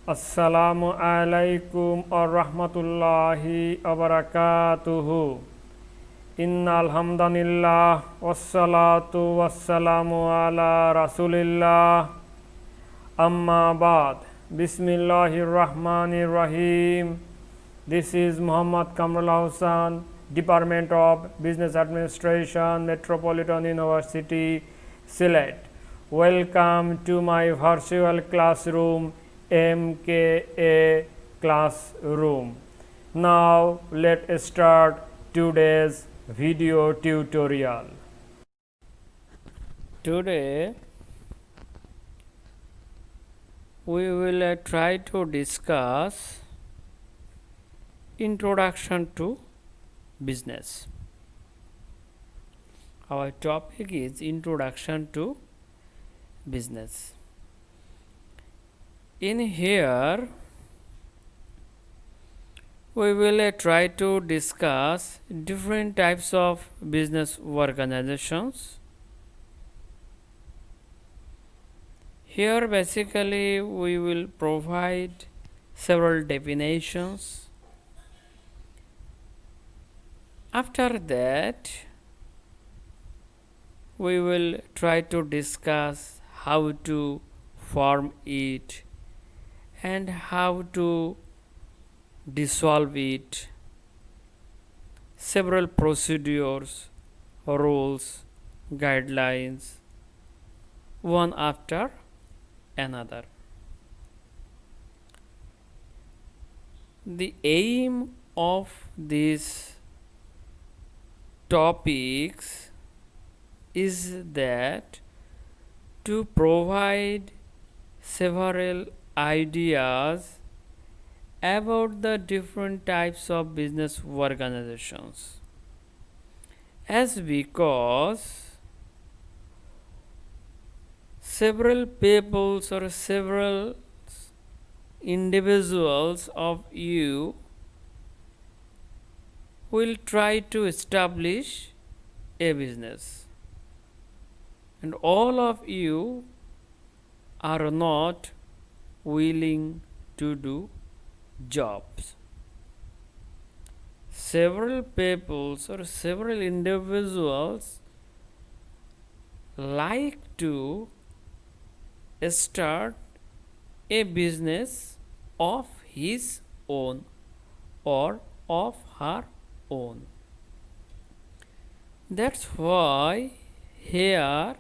Assalamualaikum warahmatullahi wabarakatuhu. Innal hamdanillah wassalatu wassalamu ala rasulillah. Amma ba'd. Bismillahirrahmanirrahim. This is Muhammad Kamrul Hussain, Department of Business Administration, Metropolitan University, Sylhet. Welcome to my virtual classroom, MKA Classroom. Now let's start today's video tutorial. Today we will try to discuss introduction to business. Our topic is introduction to business. In here we will try to discuss different types of business organizations. Here basically we will provide several definitions. After that we will try to discuss how to form it and how to dissolve it, several procedures, rules, guidelines, one after another. The aim of these topics is that to provide several ideas about the different types of business organizations, as because several peoples or several individuals of you will try to establish a business, and all of you are not willing to do jobs. Several peoples or several individuals like to start a business of his own or of her own. That's why here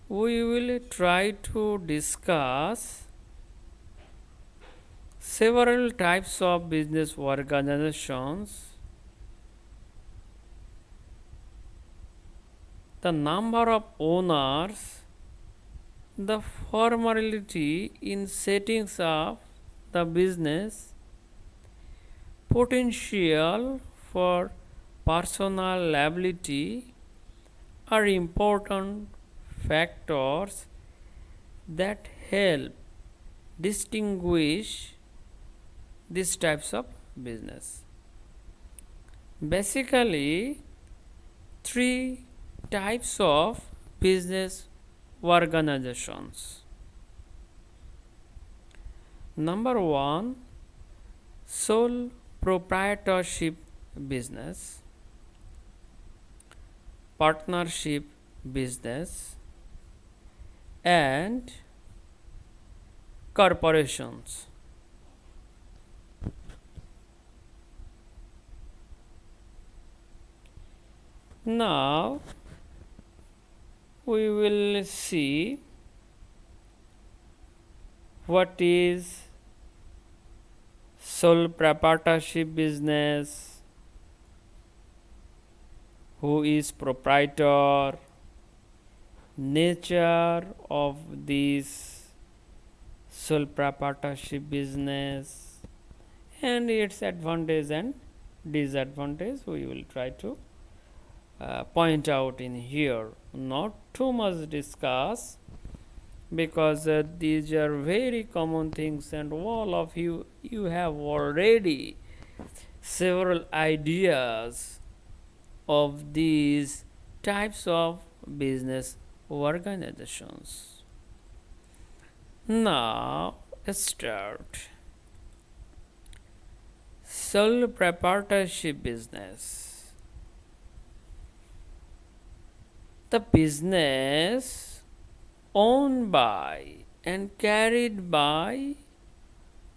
we will try to discuss several types of business organizations, the number of owners, the formality in settings of the business, potential for personal liability are important factors that help distinguish these types of business. Basically, three types of business organizations. Number one, sole proprietorship business, partnership business, and corporations. Now we will see what is sole proprietorship business, who is proprietor, nature of this sole proprietorship business, and its advantage and disadvantage we will try to point out in here. Not too much discuss, because these are very common things, and all of you have already several ideas of these types of business organizations. Now start sole proprietorship business. The business owned by and carried by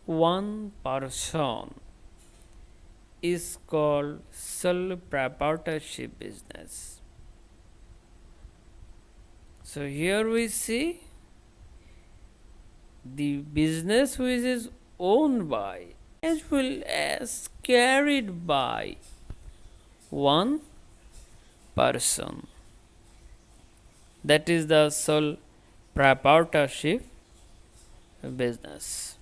one person is called sole proprietorship business. So here we see the business which is owned by as well as carried by one person. That is the sole proprietorship business.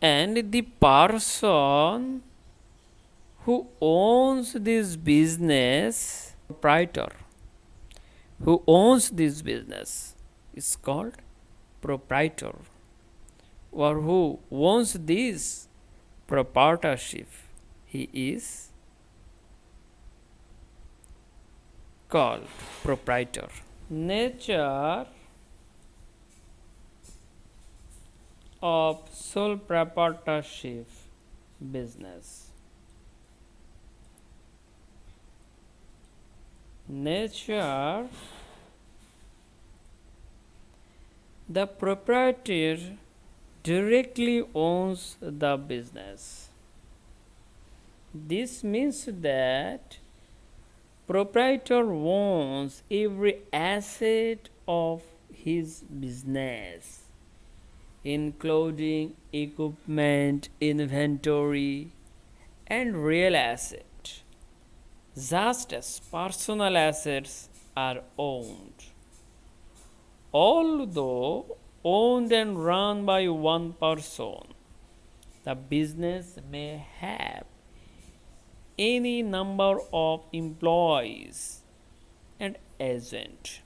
And the person who owns this business, proprietor, who owns this business is called proprietor, or who owns this proprietorship, he is called proprietor. Nature of sole proprietorship business. Nature: the proprietor directly owns the business. This means that proprietor owns every asset of his business, including equipment, inventory, and real estate, just as personal assets are owned. Although owned and run by one person, the business may have any number of employees and agents.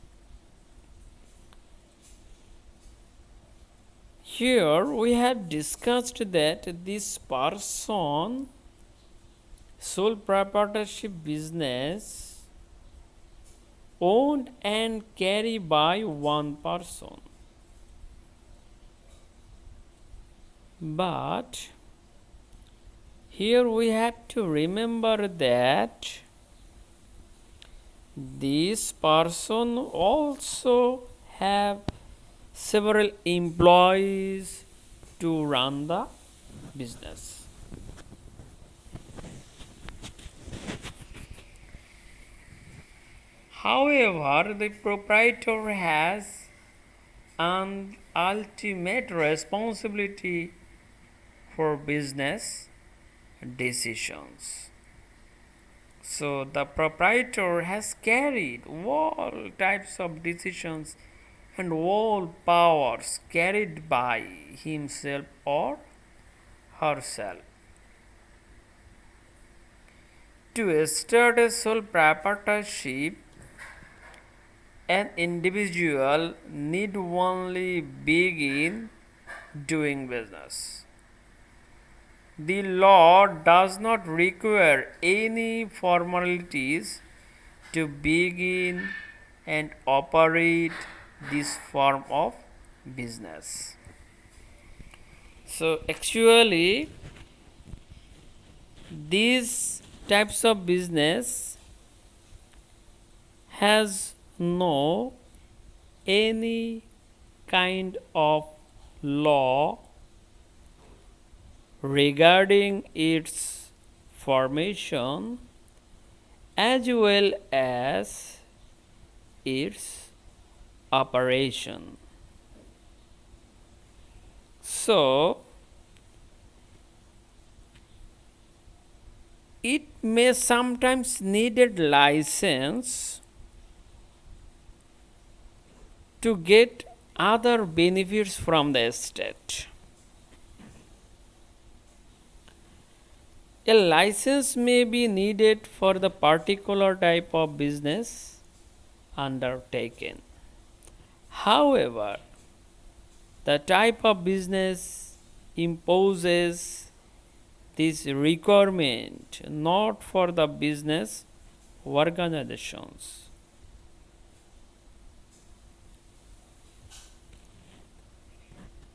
Here we have discussed that this person, sole proprietorship business, owned and carried by one person. But here we have to remember that this person also have several employees to run the business. However, the proprietor has an ultimate responsibility for business decisions. So the proprietor has carried all types of decisions and all powers carried by himself or herself. To start a sole proprietorship, an individual need only begin doing business. The law does not require any formalities to begin and operate this form of business. So actually, these types of business has no any kind of law regarding its formation as well as its operation. So it may sometimes needed license to get other benefits from the state. A license may be needed for the particular type of business undertaken. However, the type of business imposes this requirement not for the business organizations.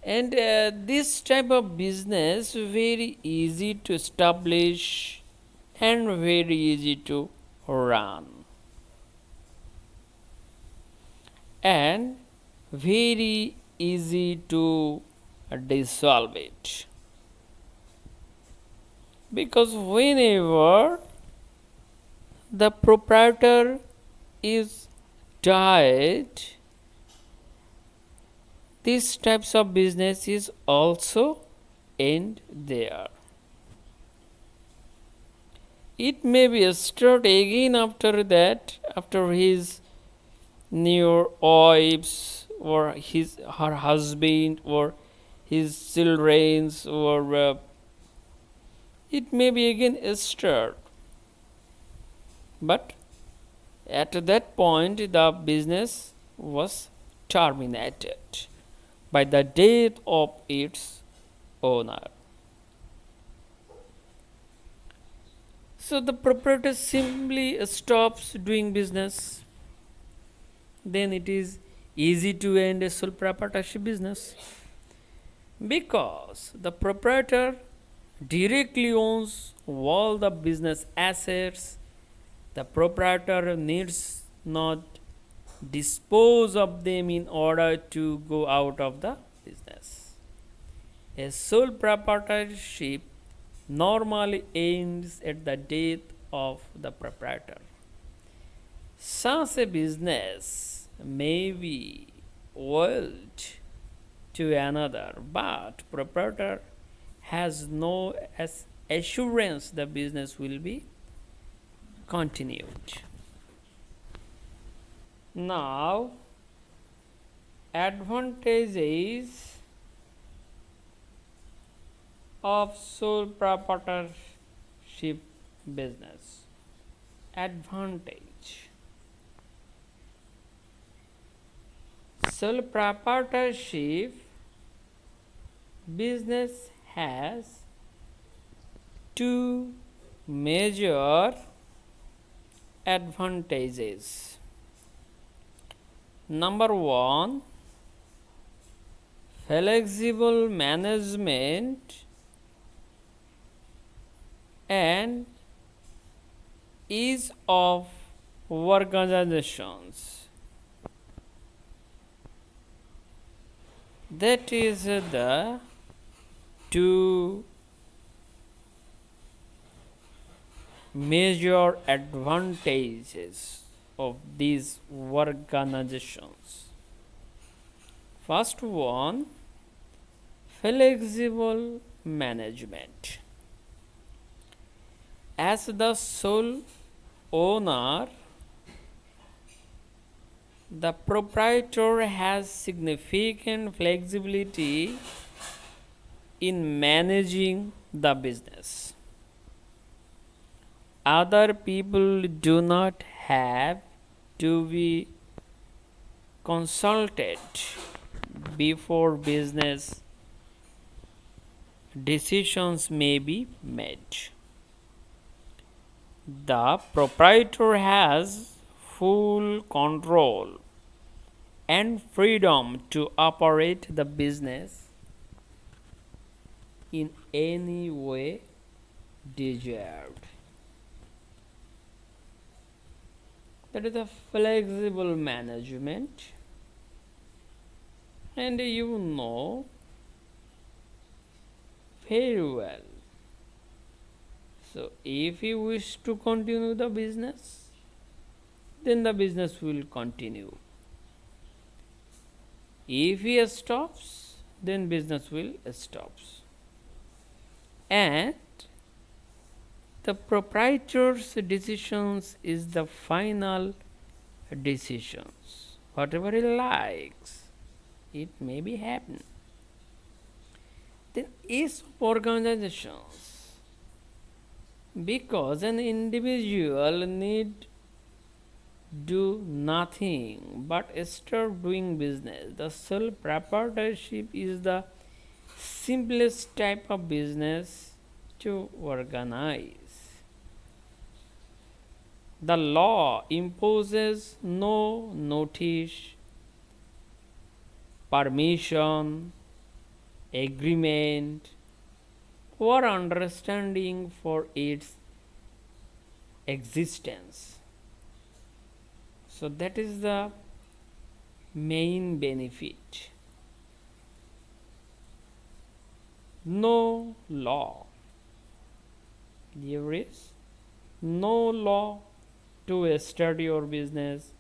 And this type of business very easy to establish and very easy to run and very easy to dissolve it, because whenever the proprietor is died, these types of business is also end there. It may be start again after that, after his new wives or her husband or his children's, or it may be again start. But at that point the business was terminated by the death of its owner. So the proprietor simply stops doing business. Then it is easy to end a sole proprietorship business, because the proprietor directly owns all the business assets. The proprietor needs not dispose of them in order to go out of the business. A sole proprietorship normally ends at the death of the proprietor. Such a business may be willed to another, but proprietor has no assurance the business will be continued. Now, advantages of sole proprietorship business. Advantage: sole proprietorship business has two major advantages. Number one, flexible management and ease of organizations. That is the two major advantages of these organizations. First one, flexible management. As the sole owner, the proprietor has significant flexibility in managing the business. Other people do not have to be consulted before business decisions may be made. The proprietor has full control and freedom to operate the business in any way desired. That is a flexible management, and you know very well. So if you wish to continue the business, then the business will continue. If he stops, then business will stops. And the proprietor's decisions is the final decisions. Whatever he likes, it may be happen. Then is organizations, because an individual need do nothing but start doing business. The sole proprietorship is the simplest type of business to organize. The law imposes no notice, permission, agreement, or understanding for its existence. So that is the main benefit. No law. There is no law to start your business,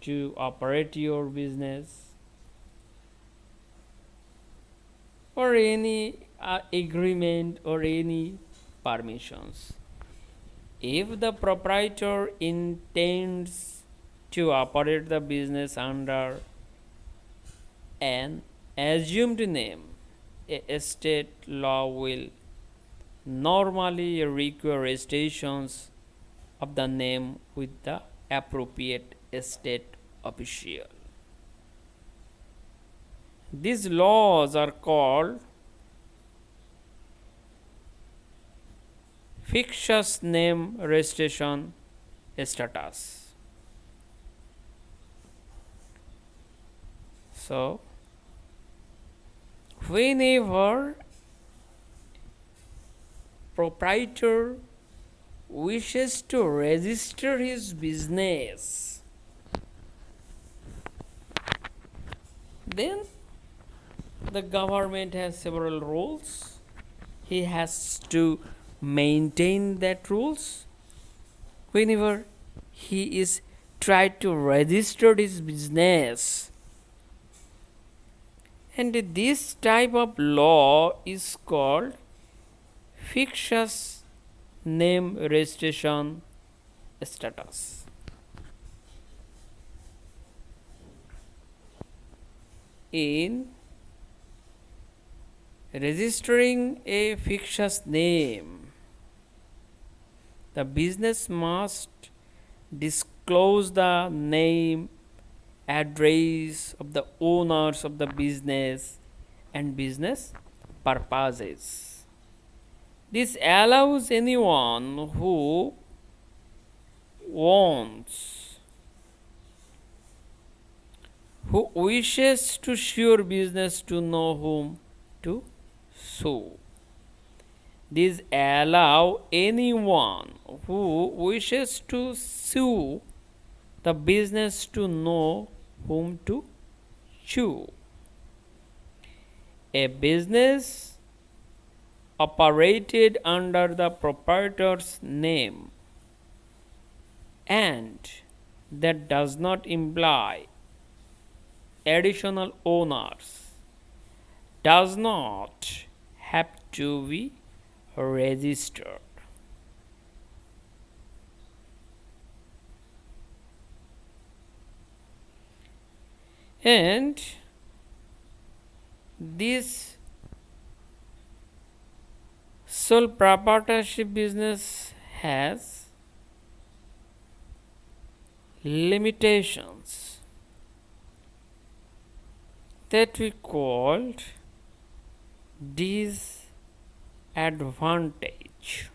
to operate your business, or any agreement or any permissions. If the proprietor intends to operate the business under an assumed name, a state law will normally require registrations of the name with the appropriate state official. These laws are called fictitious name registration status. So, whenever proprietor wishes to register his business, then the government has several rules. He has to maintain that rules. Whenever he is tried to register his business, and this type of law is called fictitious name registration status. In registering a fictitious name, the business must disclose the name, address of the owners of the business, and business purposes. This allows anyone who wishes to sue business to know whom to sue. These allow anyone who wishes to sue the business to know whom to sue. A business operated under the proprietor's name and that does not imply additional owners does not have to be registered. And this sole proprietorship business has limitations that we called disadvantage.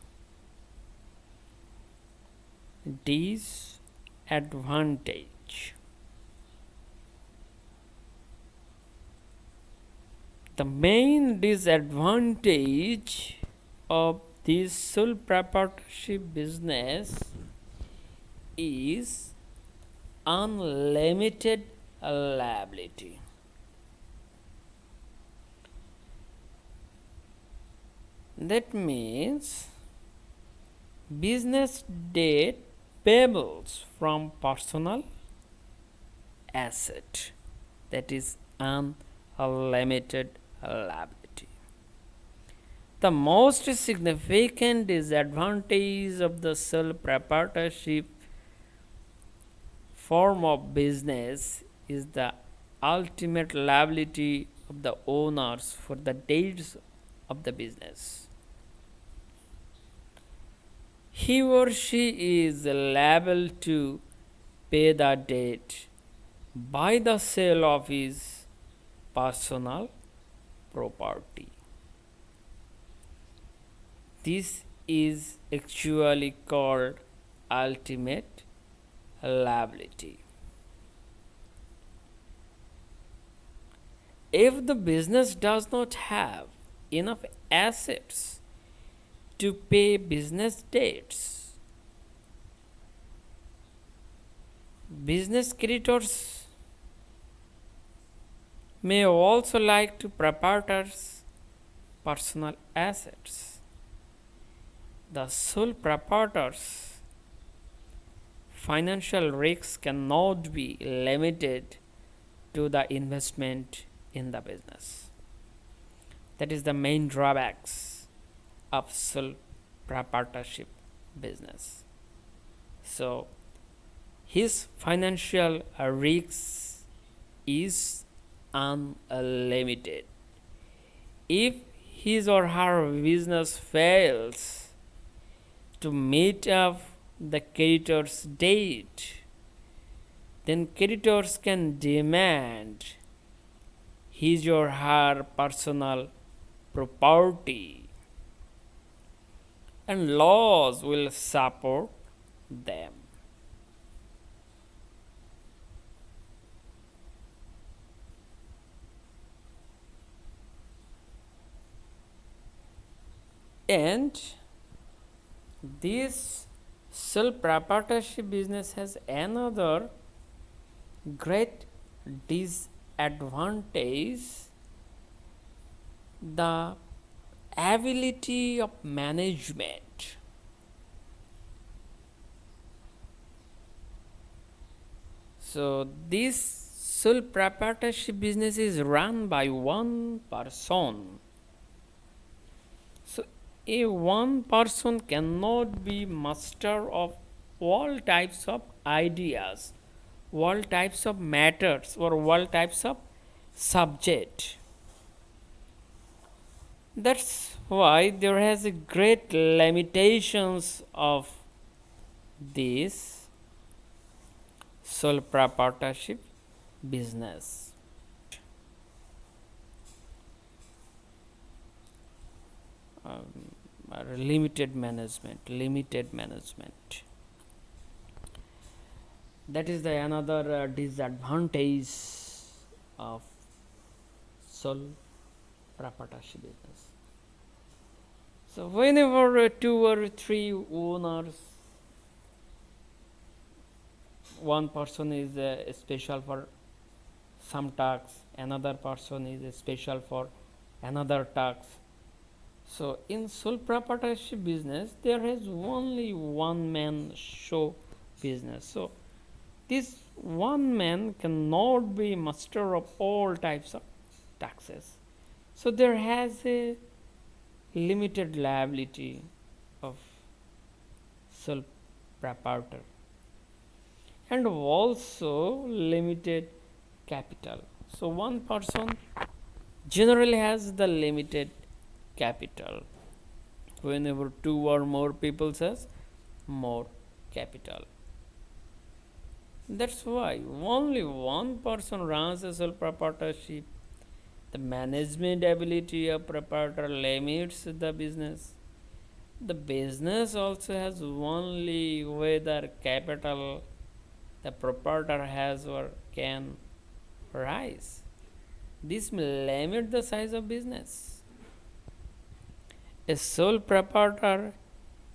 The main disadvantage of this sole proprietorship business is unlimited liability. That means business debt payables from personal asset, that is unlimited liability. The most significant disadvantage of the sole proprietorship form of business is the ultimate liability of the owners for the debts of the business. He or she is liable to pay the debt by the sale of his personal property. This is actually called ultimate liability. if the business does not have enough assets to pay business debts, business creditors may also like to proprietor's personal assets. The sole proprietor's financial risks cannot be limited to the investment in the business. That is the main drawbacks of sole proprietorship business. So his financial risks is unlimited. If his or her business fails to meet up the creditor's debt, then creditors can demand his or her personal property, and laws will support them. And this sole proprietorship business has another great disadvantage: the ability of management. So this sole proprietorship business is run by one person. So a one person cannot be master of all types of ideas, all types of matters, or all types of subject. That's why there has a great limitations of this sole proprietorship business. Limited management. That is the another disadvantage of sole proprietorship business. So whenever two or three owners, one person is special for some tax, another person is special for another tax. So in sole proprietorship business, there is only one man show business. So this one man cannot be master of all types of taxes. So there has a limited liability of sole proprietor, and also limited capital. So one person generally has the limited capital. Whenever two or more people says more capital. That's why only one person runs a sole proprietorship. The management ability of proprietor limits the business. The business also has only whether capital the proprietor has or can rise. This may limit the size of business. A sole proprietor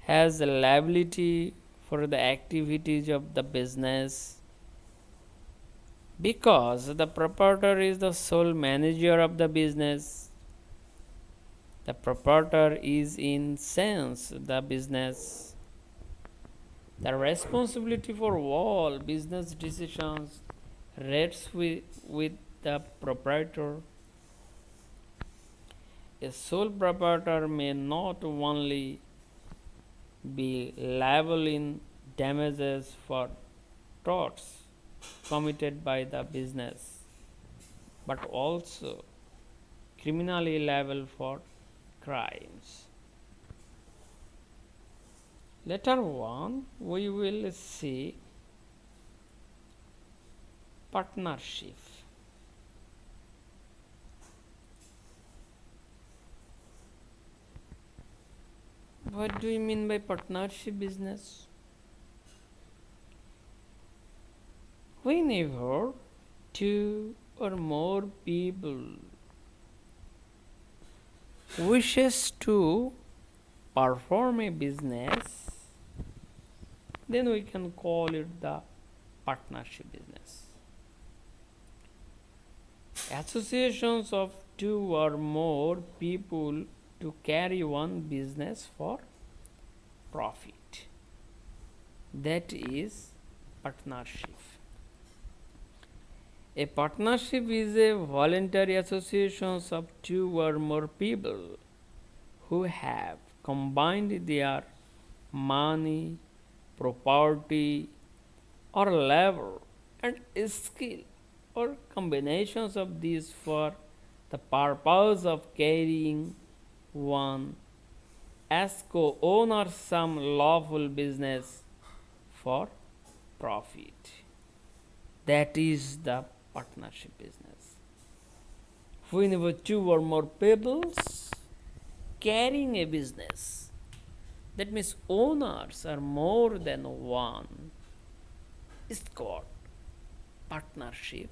has a liability for the activities of the business because the proprietor is the sole manager of the business. The proprietor is in sense the business. The responsibility for all business decisions rests with the proprietor. A sole proprietor may not only be liable in damages for torts committed by the business, but also criminally liable for crimes. Later on, we will see partnership. What do you mean by partnership business? Whenever two or more people wishes to perform a business, then we can call it the partnership business. Associations of two or more people to carry one business for profit, that is partnership. A partnership is a voluntary association of two or more people who have combined their money, property, or labor and skill, or combinations of these for the purpose of carrying one as co-owners some lawful business for profit. That is the partnership business. Whenever two or more peoples carrying a business, that means owners are more than one, is called partnership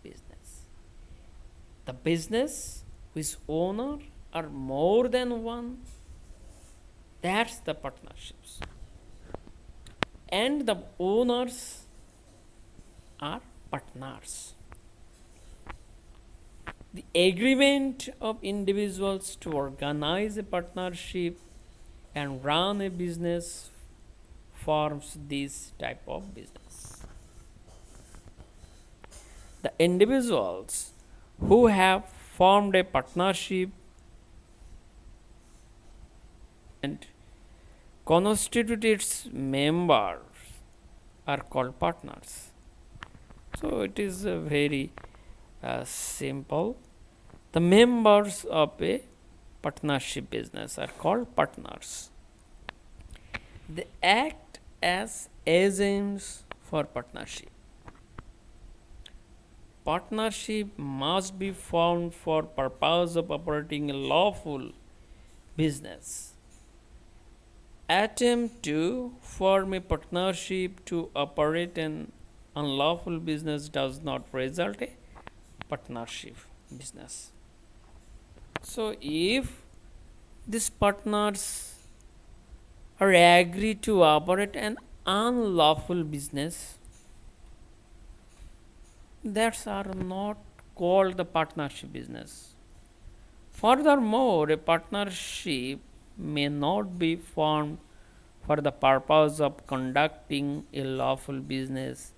business. The business whose owner are more than one, that's the partnerships. And the owners are partners. The agreement of individuals to organize a partnership and run a business forms this type of business. The individuals who have formed a partnership and constitute its members are called partners. So it is very simple. The members of a partnership business are called partners. They act as agents for partnership. Partnership must be formed for purpose of operating a lawful business. Attempt to form a partnership to operate an unlawful business does not result in partnership business. So if these partners are agree to operate an unlawful business, that are not called the partnership business. Furthermore, a partnership may not be formed for the purpose of conducting a lawful business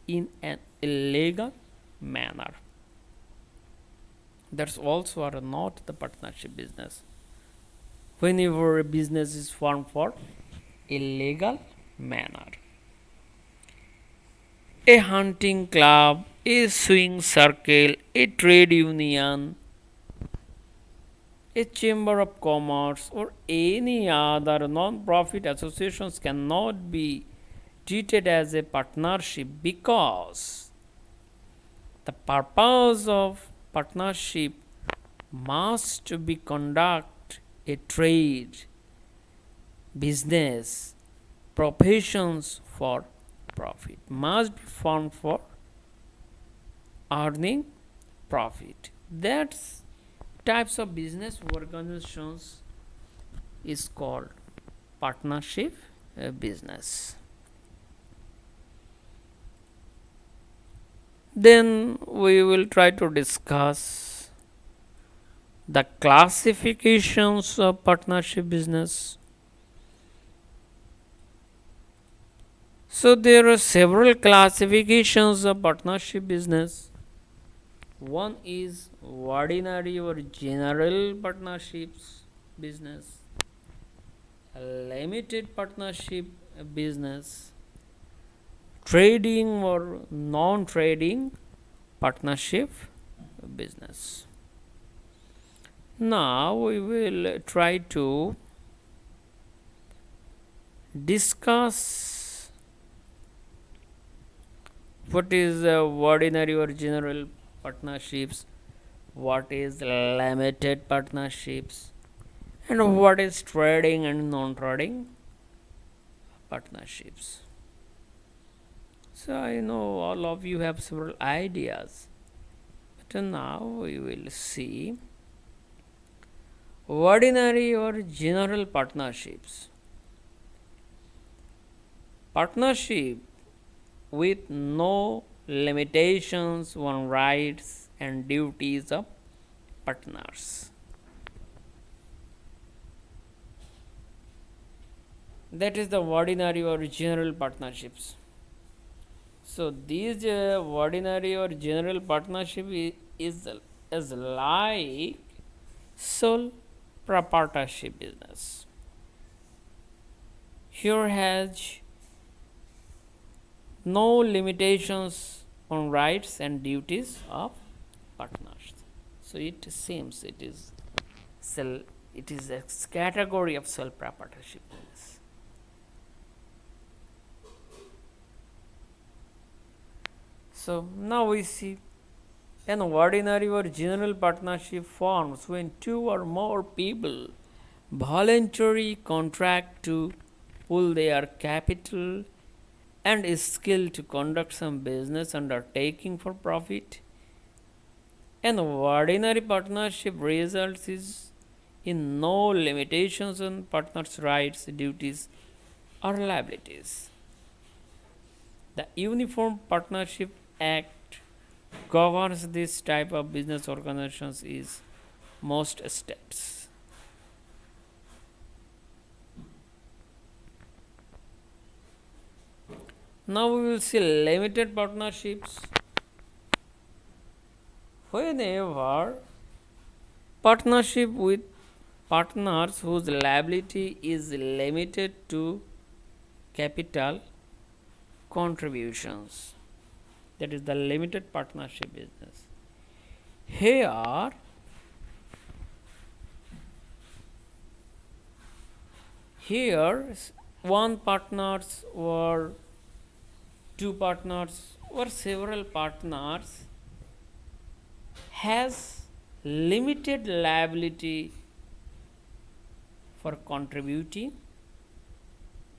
in an illegal manner. That's also are not the partnership business. Whenever a business is formed for illegal manner. A hunting club, a swing circle, a trade union, a chamber of commerce, or any other non-profit associations cannot be treated as a partnership because the purpose of partnership must be conduct a trade, business, professions for profit, must be formed for earning profit. That's types of business organizations is called partnership business. Then we will try to discuss the classifications of partnership business. So there are several classifications of partnership business. One is ordinary or general partnerships business, a limited partnership business, trading or non-trading partnership business. Now we will try to discuss what is ordinary or general partnerships, what is limited partnerships, and what is trading and non-trading partnerships. So I know all of you have several ideas, but now we will see Ordinary or general partnerships. Partnership with no limitations on rights and duties of partners. That is the ordinary or general partnerships. So these ordinary or general partnership is like sole proprietorship business. Here has no limitations on rights and duties of partners. So it seems it is a category of sole proprietorship business. So now we see an ordinary or general partnership forms when two or more people voluntarily contract to pool their capital and skill to conduct some business undertaking for profit. An ordinary partnership results in no limitations on partners' rights, duties, or liabilities. The Uniform Partnership Act governs this type of business organizations in most states. Now we will see limited partnerships. Whenever partnership with partners whose liability is limited to capital contributions, that is the limited partnership business. Here one partners or two partners or several partners has limited liability for contributing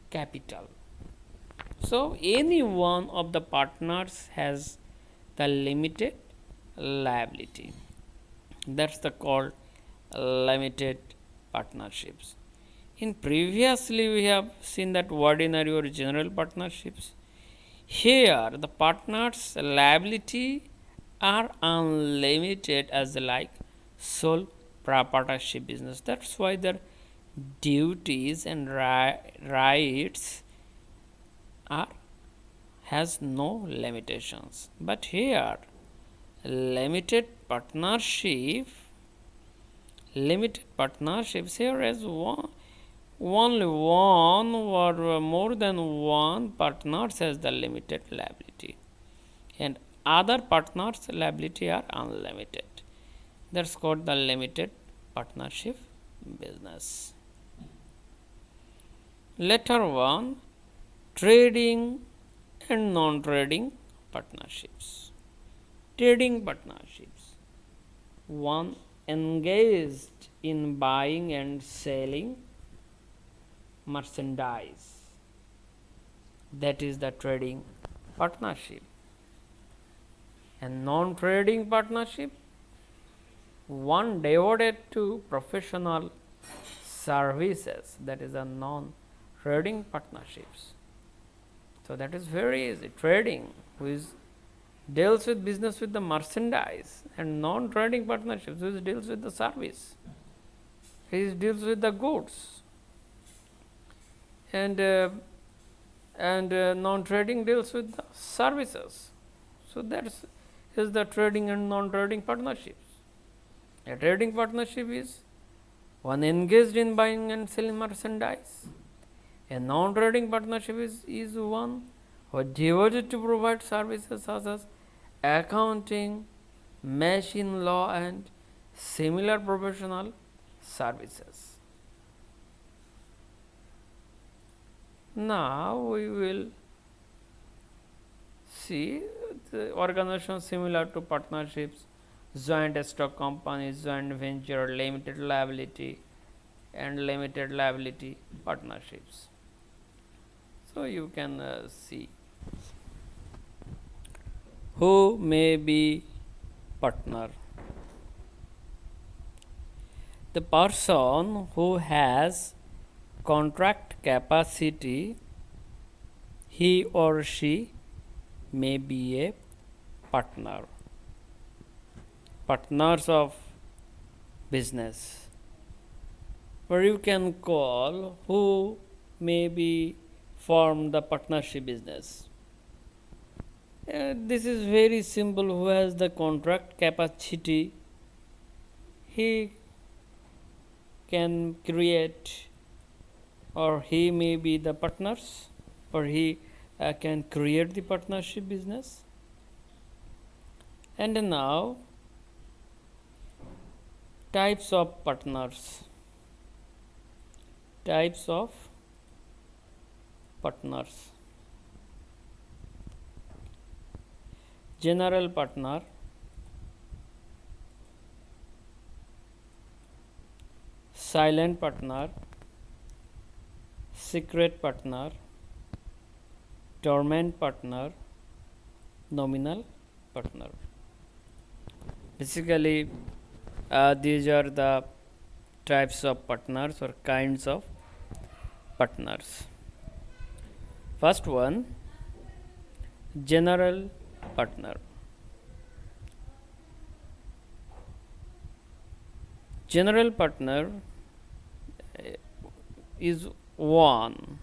capital. So any one of the partners has the limited liability. That's the called limited partnerships. In previously we have seen that ordinary or general partnerships. Here the partners' liability are unlimited as like sole proprietorship business. That's why their duties and rights has no limitations. But here limited partnerships here as only one or more than one partners has the limited liability and other partners liability are unlimited. That's called the limited partnership business. Letter 1, trading and non-trading partnerships. Trading partnerships. 1, engaged in buying and selling merchandise. That is the trading partnership. And non-trading partnership, 1 devoted to professional services. That is a non-trading partnerships. So that is very easy. Trading, which deals with business with the merchandise, and non-trading partnerships, which deals with the service, which deals with the goods, and non-trading deals with the services. So that is the trading and non-trading partnerships. A trading partnership is 1 engaged in buying and selling merchandise. A non-trading partnership is 1 who is devoted to provide services such as accounting, machine law, and similar professional services. Now we will see the organizations similar to partnerships: joint stock companies, joint venture, limited liability, and limited liability partnerships. So you can see who may be partner. the person who has contract capacity, he or she may be a partner. Partners of business, or you can call who may be form the partnership business. This is very simple. Who has the contract capacity, he can create, or he may be the partners, or he can create the partnership business. And now, types of partners. Types of partners. General partner, silent partner, secret partner, dormant partner, nominal partner. Basically, these are the types of partners or kinds of partners. First one, general partner. General partner is one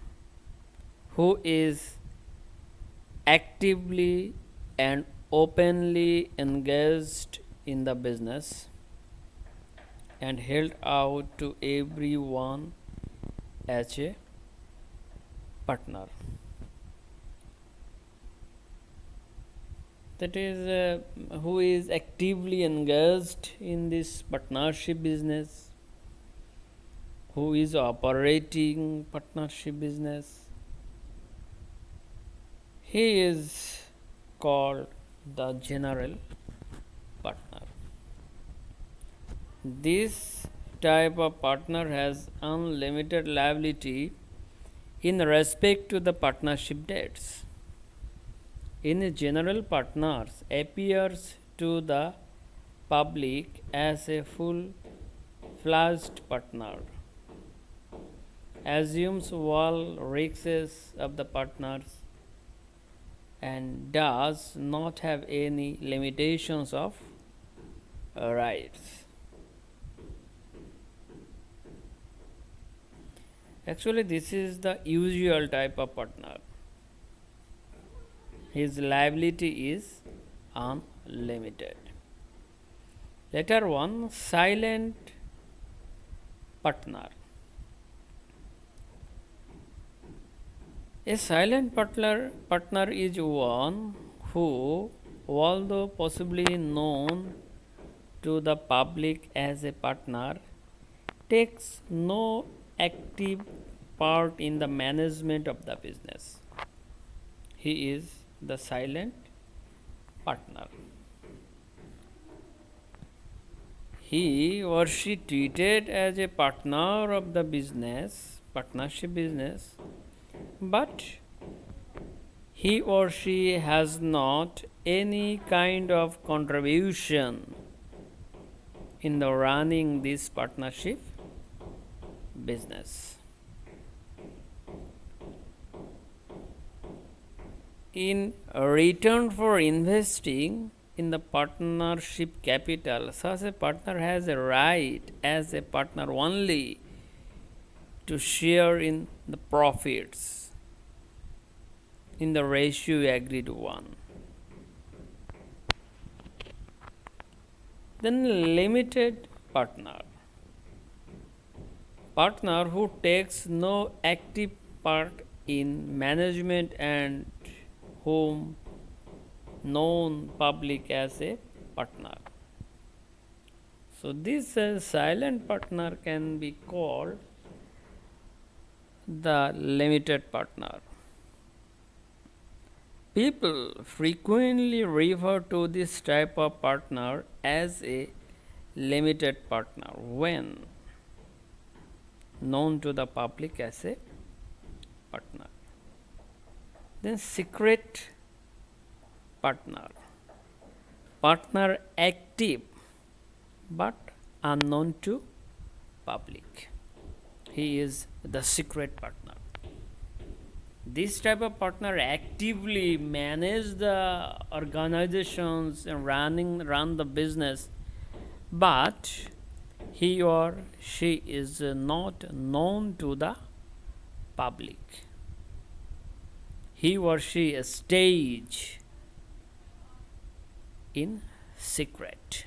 who is actively and openly engaged in the business and held out to everyone as a partner. That is, who is actively engaged in this partnership business, who is operating partnership business. He is called the general partner. This type of partner has unlimited liability in respect to the partnership debts. In general, partners appears to the public as a full-fledged partner, assumes all risks of the partners, and does not have any limitations of rights. Actually, this is the usual type of partner. His liability is unlimited. Later one, silent partner. A silent partner is one who, although possibly known to the public as a partner, takes no active part in the management of the business. He is the silent partner. He or she treated as a partner of the business, partnership business, but he or she has not any kind of contribution in the running this partnership business. In return for investing in the partnership capital, such a partner has a right as a partner only to share in the profits in the ratio agreed on. Then limited partner. Partner who takes no active part in management and whom known public as a partner. So this silent partner can be called the limited partner. People frequently refer to this type of partner as a limited partner when known to the public as a partner. Then secret partner. Partner active but unknown to public. He is the secret partner. This type of partner actively manage the organizations and run the business, but he or she is not known to the public. He or she stays in secret.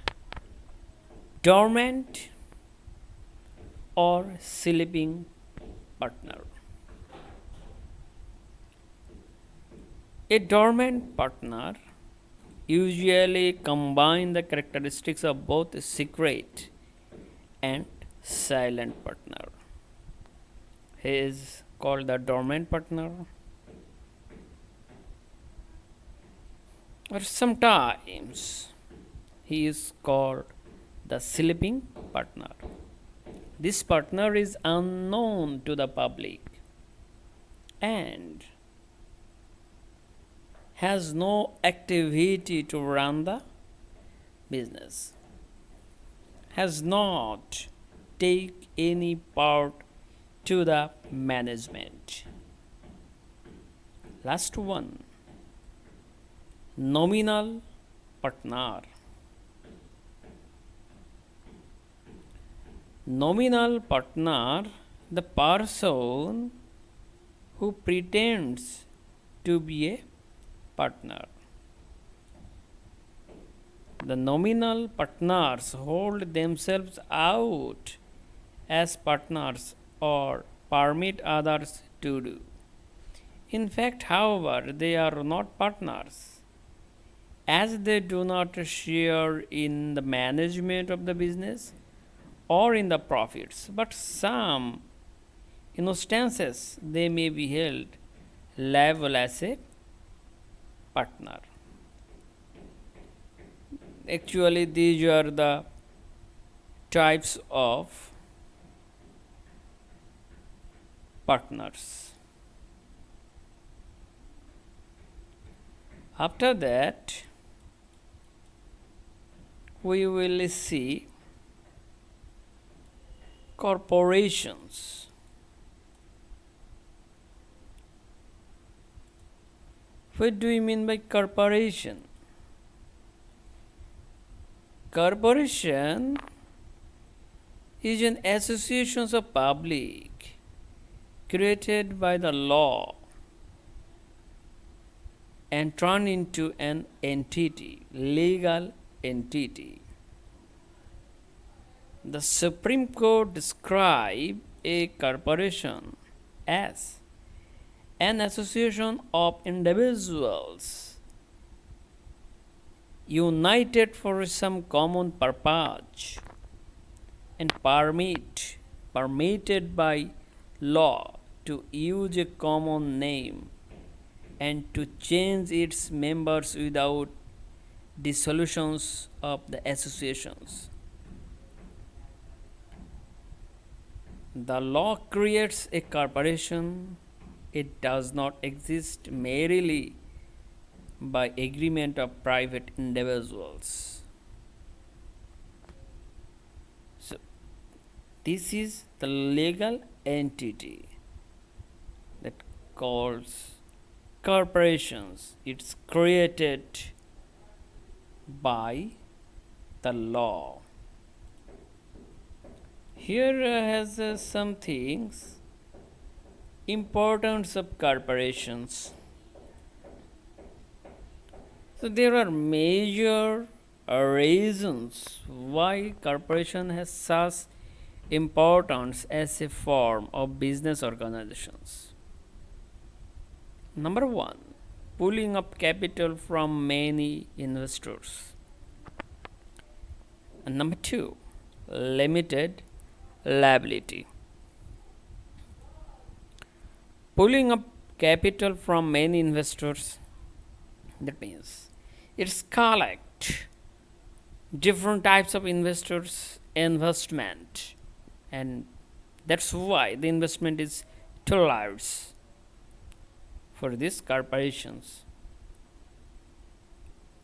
Dormant or sleeping partner. A dormant partner usually combines the characteristics of both secret and silent partner. He is called the dormant partner, or sometimes he is called the sleeping partner. This partner is unknown to the public and has no activity to run the business, has not take any part to the management. Last one, nominal partner. Nominal partner, the person who pretends to be a partner. The nominal partners hold themselves out as partners or permit others to do. In fact, however, they are not partners, as they do not share in the management of the business or in the profits, but some instances they may be held liable as a partner. Actually, these are the types of partners. After that, we will see corporations. What do you mean by corporation? Corporation is an association of public created by the law and turned into an entity, legal entity. The Supreme Court described a corporation as an association of individuals united for some common purpose and permitted by law to use a common name and to change its members without dissolutions of the associations. The law creates a corporation. It does not exist merely by agreement of private individuals. So, this is the legal entity that calls corporations. It's created by the law. Here has some things. Importance of corporations. So there are major reasons why corporation has such importance as a form of business organizations. Number one, pooling up capital from many investors. And number two, limited liability. Pulling up capital from many investors, that means it's collect different types of investment, and that's why the investment is too large for these corporations,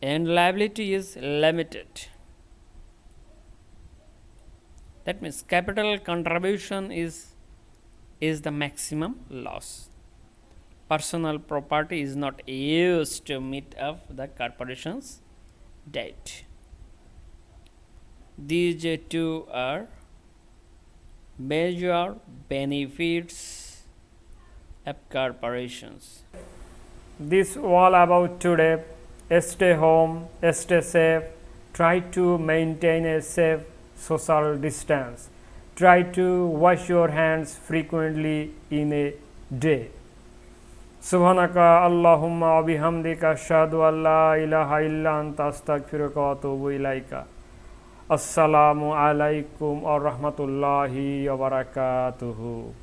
and liability is limited. That means capital contribution is the maximum loss. Personal property is not used to meet up the corporation's debt. These two are major benefits of corporations. This all about today. Stay home, stay safe, try to maintain a safe social distance. Try to wash your hands frequently in a day. Subhanaka Allahumma wa bihamdika ashhadu an la ilaha illa anta astaghfiruka wa atubu ilaika. Assalamualaikum warahmatullahi wabarakatuhu.